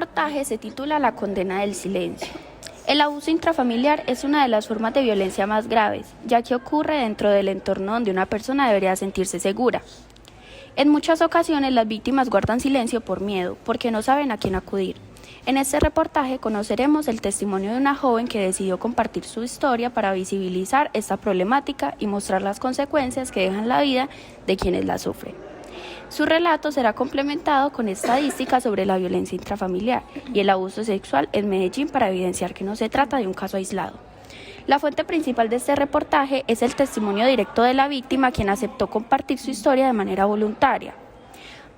Reportaje se titula La condena del silencio. El abuso intrafamiliar es una de las formas de violencia más graves, ya que ocurre dentro del entorno donde una persona debería sentirse segura. En muchas ocasiones las víctimas guardan silencio por miedo, porque no saben a quién acudir. En este reportaje conoceremos el testimonio de una joven que decidió compartir su historia para visibilizar esta problemática y mostrar las consecuencias que dejan la vida de quienes la sufren. Su relato será complementado con estadísticas sobre la violencia intrafamiliar y el abuso sexual en Medellín para evidenciar que no se trata de un caso aislado. La fuente principal de este reportaje es el testimonio directo de la víctima, quien aceptó compartir su historia de manera voluntaria.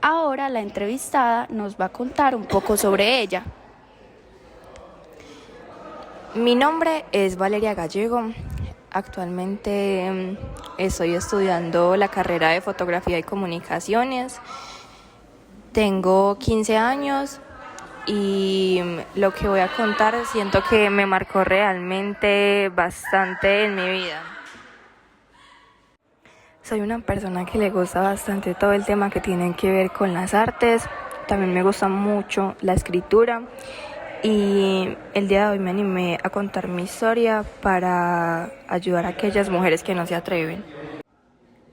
Ahora la entrevistada nos va a contar un poco sobre ella. Mi nombre es Valeria Gallego. Actualmente estoy estudiando la carrera de Fotografía y Comunicaciones. Tengo 15 años y lo que voy a contar siento que me marcó realmente bastante en mi vida. Soy una persona que le gusta bastante todo el tema que tiene que ver con las artes. También me gusta mucho la escritura. Y el día de hoy me animé a contar mi historia para ayudar a aquellas mujeres que no se atreven.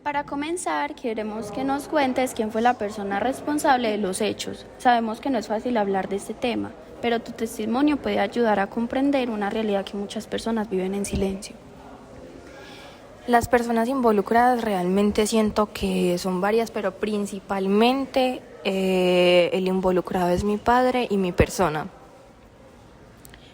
Para comenzar, queremos que nos cuentes quién fue la persona responsable de los hechos. Sabemos que no es fácil hablar de este tema, pero tu testimonio puede ayudar a comprender una realidad que muchas personas viven en silencio. Las personas involucradas realmente siento que son varias, pero principalmente el involucrado es mi padre y mi persona.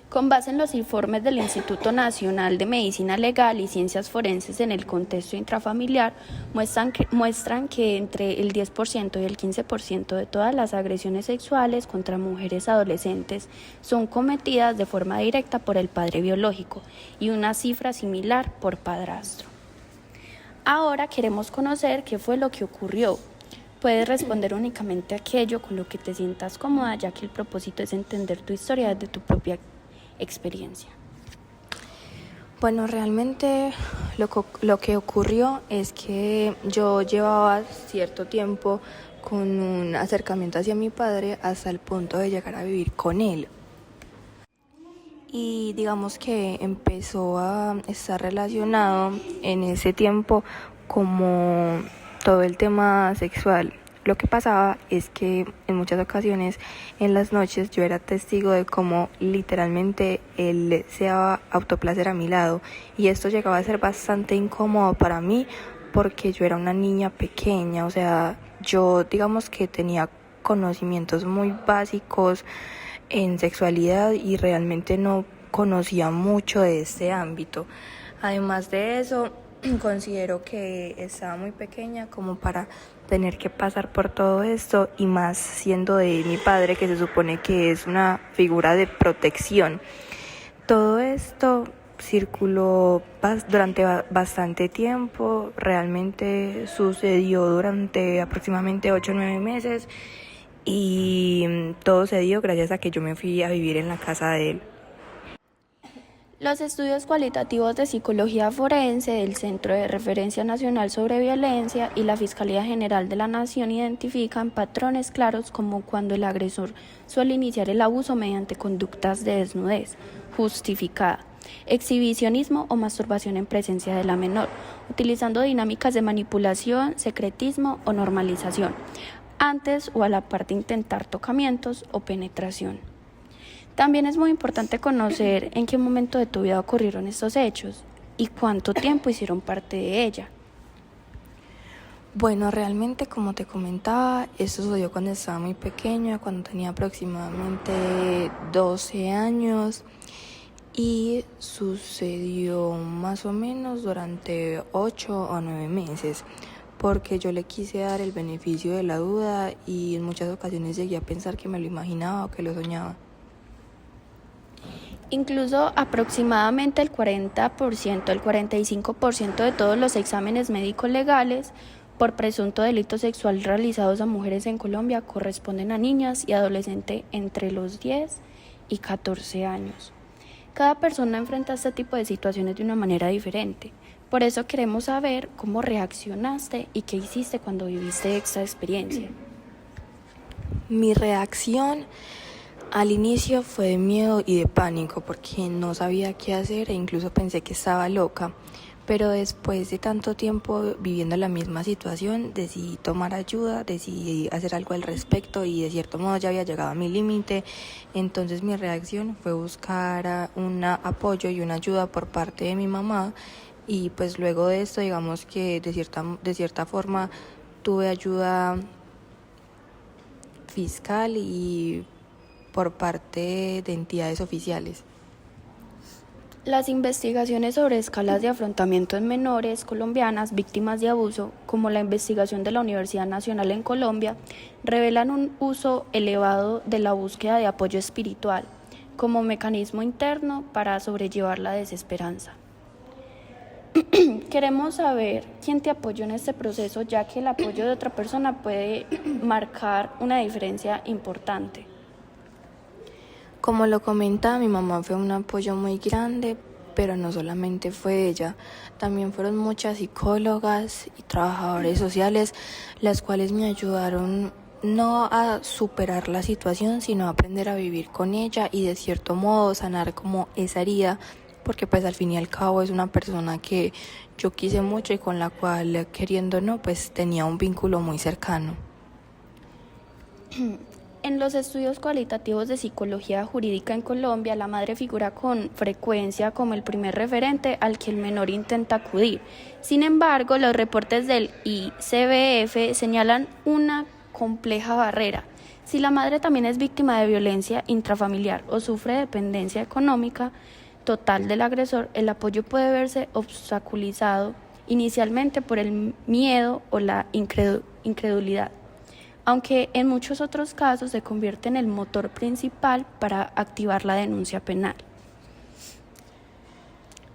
Con base en los informes del Instituto Nacional de Medicina Legal y Ciencias Forenses en el contexto intrafamiliar, muestran que entre el 10% y el 15% de todas las agresiones sexuales contra mujeres adolescentes son cometidas de forma directa por el padre biológico y una cifra similar por padrastro. Ahora queremos conocer qué fue lo que ocurrió. Puedes responder únicamente aquello con lo que te sientas cómoda, ya que el propósito es entender tu historia desde tu propia experiencia. Bueno, realmente lo que ocurrió es que yo llevaba cierto tiempo con un acercamiento hacia mi padre hasta el punto de llegar a vivir con él. Y digamos que empezó a estar relacionado en ese tiempo como todo el tema sexual. Lo que pasaba es que en muchas ocasiones en las noches yo era testigo de cómo literalmente él se daba autoplacer a mi lado, y esto llegaba a ser bastante incómodo para mí porque yo era una niña pequeña, o sea, yo digamos que tenía conocimientos muy básicos en sexualidad y realmente no conocía mucho de este ámbito. Además de eso, considero que estaba muy pequeña como para tener que pasar por todo esto, y más siendo de mi padre, que se supone que es una figura de protección. Todo esto circuló durante bastante tiempo, realmente sucedió durante aproximadamente 8 o 9 meses, y todo se dio gracias a que yo me fui a vivir en la casa de él. Los estudios cualitativos de psicología forense del Centro de Referencia Nacional sobre Violencia y la Fiscalía General de la Nación identifican patrones claros, como cuando el agresor suele iniciar el abuso mediante conductas de desnudez justificada, exhibicionismo o masturbación en presencia de la menor, utilizando dinámicas de manipulación, secretismo o normalización, antes o a la par de intentar tocamientos o penetración. También es muy importante conocer en qué momento de tu vida ocurrieron estos hechos y cuánto tiempo hicieron parte de ella. Bueno, realmente, como te comentaba, esto sucedió cuando estaba muy pequeña, cuando tenía aproximadamente 12 años, y sucedió más o menos durante 8 o 9 meses, porque yo le quise dar el beneficio de la duda y en muchas ocasiones llegué a pensar que me lo imaginaba o que lo soñaba. Incluso aproximadamente el 40%, el 45% de todos los exámenes médicos legales por presunto delito sexual realizados a mujeres en Colombia corresponden a niñas y adolescentes entre los 10 y 14 años. Cada persona enfrenta este tipo de situaciones de una manera diferente. Por eso queremos saber cómo reaccionaste y qué hiciste cuando viviste esta experiencia. Mi reacción Al inicio fue de miedo y de pánico porque no sabía qué hacer e incluso pensé que estaba loca, pero después de tanto tiempo viviendo la misma situación decidí tomar ayuda, decidí hacer algo al respecto y de cierto modo ya había llegado a mi límite. Entonces mi reacción fue buscar un apoyo y una ayuda por parte de mi mamá, y pues luego de esto digamos que de cierta forma tuve ayuda fiscal y por parte de entidades oficiales. Las investigaciones sobre escalas de afrontamiento en menores colombianas víctimas de abuso, como la investigación de la Universidad Nacional en Colombia, revelan un uso elevado de la búsqueda de apoyo espiritual como mecanismo interno para sobrellevar la desesperanza. Queremos saber quién te apoyó en este proceso, ya que el apoyo de otra persona puede marcar una diferencia importante. Como lo comenta, mi mamá fue un apoyo muy grande, pero no solamente fue ella, también fueron muchas psicólogas y trabajadores sociales, las cuales me ayudaron no a superar la situación, sino a aprender a vivir con ella y de cierto modo sanar como esa herida, porque pues al fin y al cabo es una persona que yo quise mucho y con la cual, queriendo o no, pues tenía un vínculo muy cercano. En los estudios cualitativos de psicología jurídica en Colombia, la madre figura con frecuencia como el primer referente al que el menor intenta acudir. Sin embargo, los reportes del ICBF señalan una compleja barrera. Si la madre también es víctima de violencia intrafamiliar o sufre dependencia económica total del agresor, el apoyo puede verse obstaculizado inicialmente por el miedo o la incredulidad, aunque en muchos otros casos se convierte en el motor principal para activar la denuncia penal.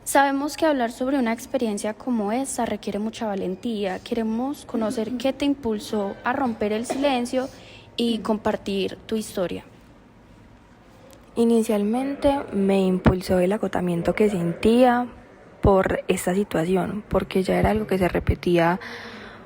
Sabemos que hablar sobre una experiencia como esta requiere mucha valentía. Queremos conocer qué te impulsó a romper el silencio y compartir tu historia. Inicialmente me impulsó el agotamiento que sentía por esta situación, porque ya era algo que se repetía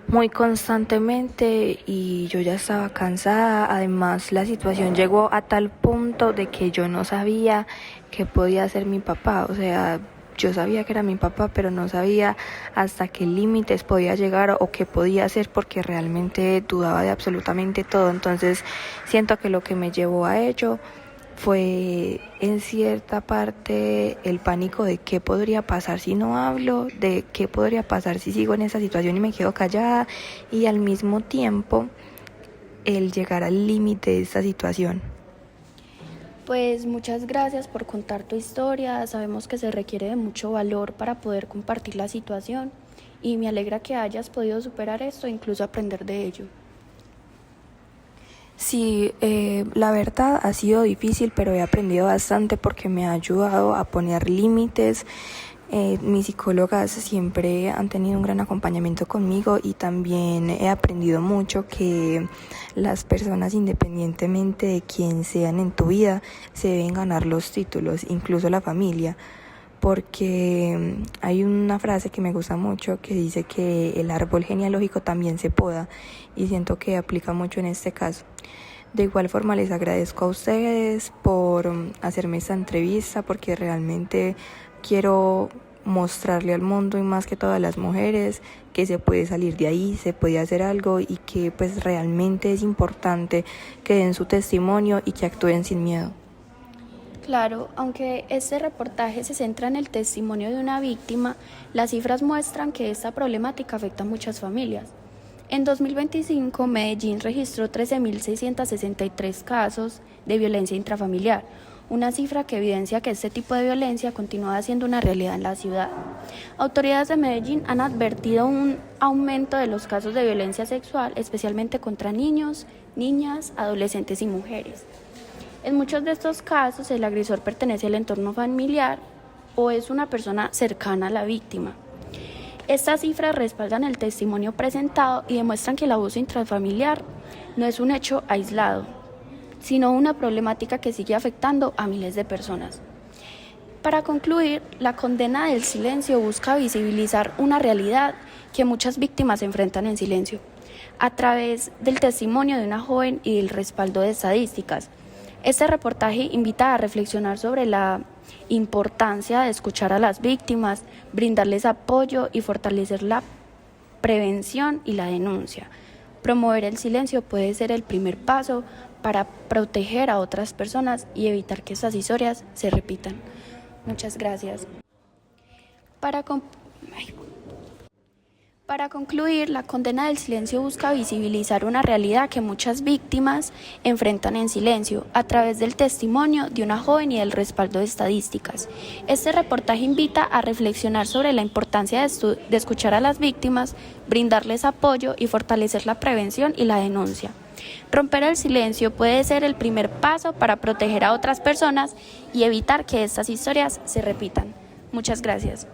muy constantemente y yo ya estaba cansada. Además, la situación llegó a tal punto de que yo no sabía qué podía hacer mi papá. O sea, yo sabía que era mi papá, pero no sabía hasta qué límites podía llegar o qué podía hacer, porque realmente dudaba de absolutamente todo. Entonces, siento que lo que me llevó a ello fue en cierta parte el pánico de qué podría pasar si no hablo, de qué podría pasar si sigo en esa situación y me quedo callada, y al mismo tiempo el llegar al límite de esta situación. Pues muchas gracias por contar tu historia. Sabemos que se requiere de mucho valor para poder compartir la situación y me alegra que hayas podido superar esto e incluso aprender de ello. Sí, la verdad ha sido difícil, pero he aprendido bastante porque me ha ayudado a poner límites. Mis psicólogas siempre han tenido un gran acompañamiento conmigo y también he aprendido mucho que las personas, independientemente de quién sean en tu vida, se deben ganar los títulos, incluso la familia. Porque hay una frase que me gusta mucho que dice que el árbol genealógico también se poda, y siento que aplica mucho en este caso. De igual forma les agradezco a ustedes por hacerme esta entrevista, porque realmente quiero mostrarle al mundo y más que todo a las mujeres que se puede salir de ahí, se puede hacer algo y que pues realmente es importante que den su testimonio y que actúen sin miedo. Claro, aunque este reportaje se centra en el testimonio de una víctima, las cifras muestran que esta problemática afecta a muchas familias. En 2025, Medellín registró 13.663 casos de violencia intrafamiliar, una cifra que evidencia que este tipo de violencia continúa siendo una realidad en la ciudad. Autoridades de Medellín han advertido un aumento de los casos de violencia sexual, especialmente contra niños, niñas, adolescentes y mujeres. En muchos de estos casos, el agresor pertenece al entorno familiar o es una persona cercana a la víctima. Estas cifras respaldan el testimonio presentado y demuestran que el abuso intrafamiliar no es un hecho aislado, sino una problemática que sigue afectando a miles de personas. Para concluir, la condena del silencio busca visibilizar una realidad que muchas víctimas enfrentan en silencio, a través del testimonio de una joven y del respaldo de estadísticas. Este reportaje invita a reflexionar sobre la importancia de escuchar a las víctimas, brindarles apoyo y fortalecer la prevención y la denuncia. Promover el silencio puede ser el primer paso para proteger a otras personas y evitar que estas historias se repitan. Muchas gracias. Para concluir, la condena del silencio busca visibilizar una realidad que muchas víctimas enfrentan en silencio a través del testimonio de una joven y del respaldo de estadísticas. Este reportaje invita a reflexionar sobre la importancia de escuchar a las víctimas, brindarles apoyo y fortalecer la prevención y la denuncia. Romper el silencio puede ser el primer paso para proteger a otras personas y evitar que estas historias se repitan. Muchas gracias.